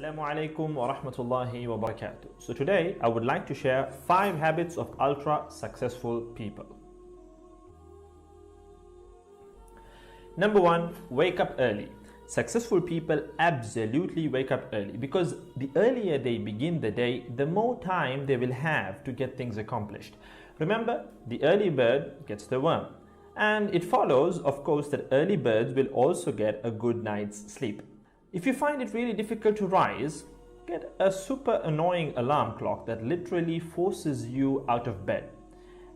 Assalamu alaikum wa rahmatullahi wa barakatuh. So today I would like to share 5 habits of ultra successful people. Number 1, wake up early. Successful people absolutely wake up early because the earlier they begin the day, the more time they will have to get things accomplished. Remember, the early bird gets the worm. And it follows, of course, that early birds will also get a good night's sleep. If you find it really difficult to rise, get a super annoying alarm clock that literally forces you out of bed.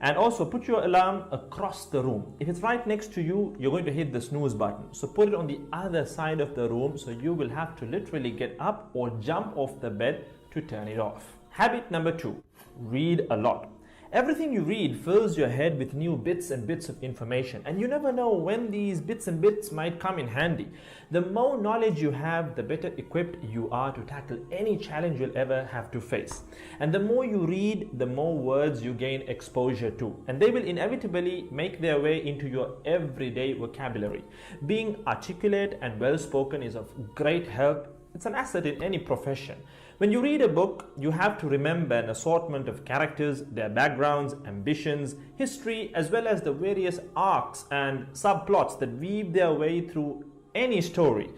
And also put your alarm across the room. If it's right next to you, you're going to hit the snooze button. So put it on the other side of the room so you will have to literally get up or jump off the bed to turn it off. Habit number 2, read a lot. Everything you read fills your head with new bits and bits of information, and you never know when these bits and bits might come in handy. The more knowledge you have, the better equipped you are to tackle any challenge you'll ever have to face. And the more you read, the more words you gain exposure to, and they will inevitably make their way into your everyday vocabulary. Being articulate and well-spoken is of great help. It's an asset in any profession. When you read a book, you have to remember an assortment of characters, their backgrounds, ambitions, history, as well as the various arcs and subplots that weave their way through any story.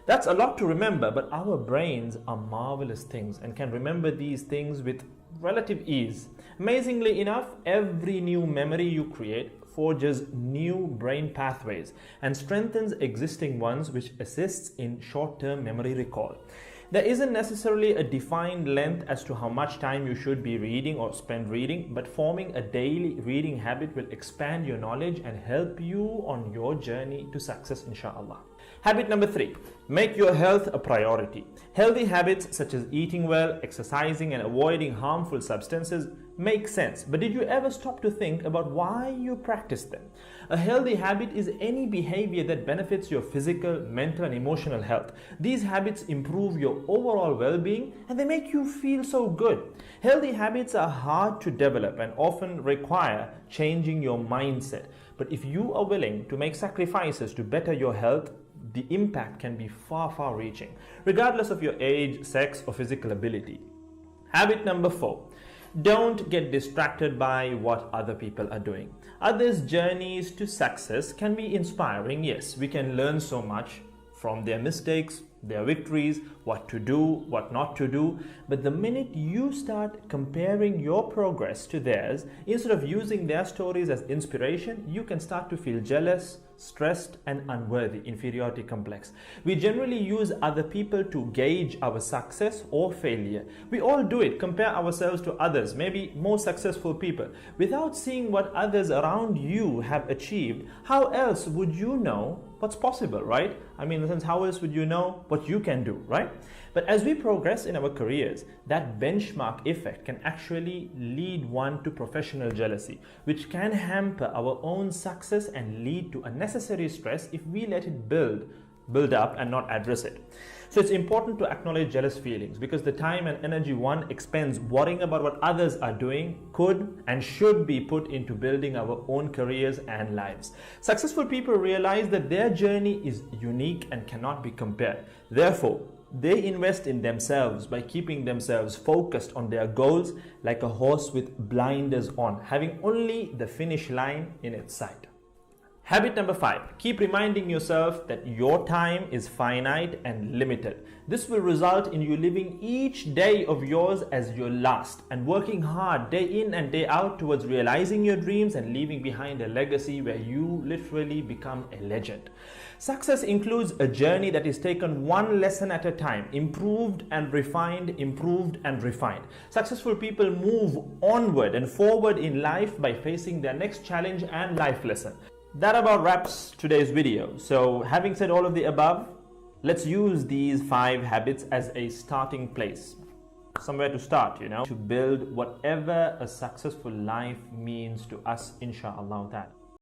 That's a lot to remember, but our brains are marvelous things and can remember these things with relative ease. Amazingly enough, every new memory you create forges new brain pathways and strengthens existing ones, which assists in short-term memory recall. There isn't necessarily a defined length as to how much time you should be reading or spend reading, but forming a daily reading habit will expand your knowledge and help you on your journey to success, inshallah. Habit number 3, make your health a priority. Healthy habits such as eating well, exercising, and avoiding harmful substances make sense, but did you ever stop to think about why you practice them? A healthy habit is any behavior that benefits your physical, mental, and emotional health. These habits improve your overall well-being and they make you feel so good. Healthy habits are hard to develop and often require changing your mindset. But if you are willing to make sacrifices to better your health, the impact can be far reaching, regardless of your age, sex, or physical ability. Habit number 4. Don't get distracted by what other people are doing. Others' journeys to success can be inspiring. Yes, we can learn so much from their mistakes, their victories, what to do, what not to do. But the minute you start comparing your progress to theirs, instead of using their stories as inspiration, you can start to feel jealous, stressed, and unworthy, inferiority complex. We generally use other people to gauge our success or failure. We all do it, compare ourselves to others, maybe more successful people. Without seeing what others around you have achieved, how else would you know what's possible, right? I mean, in the sense, how else would you know what you can do, right? But as we progress in our careers, that benchmark effect can actually lead one to professional jealousy, which can hamper our own success and lead to unnecessary stress if we let it build up and not address it. So it's important to acknowledge jealous feelings because the time and energy one expends worrying about what others are doing could and should be put into building our own careers and lives. Successful people realize that their journey is unique and cannot be compared. Therefore, they invest in themselves by keeping themselves focused on their goals like a horse with blinders on, having only the finish line in its sight. Habit number 5, keep reminding yourself that your time is finite and limited. This will result in you living each day of yours as your last and working hard day in and day out towards realizing your dreams and leaving behind a legacy where you literally become a legend. Success includes a journey that is taken one lesson at a time, improved and refined, improved and refined. Successful people move onward and forward in life by facing their next challenge and life lesson. That about wraps today's video. So having said all of the above, let's use these 5 habits as a starting place. Somewhere to start, to build whatever a successful life means to us, inshallah.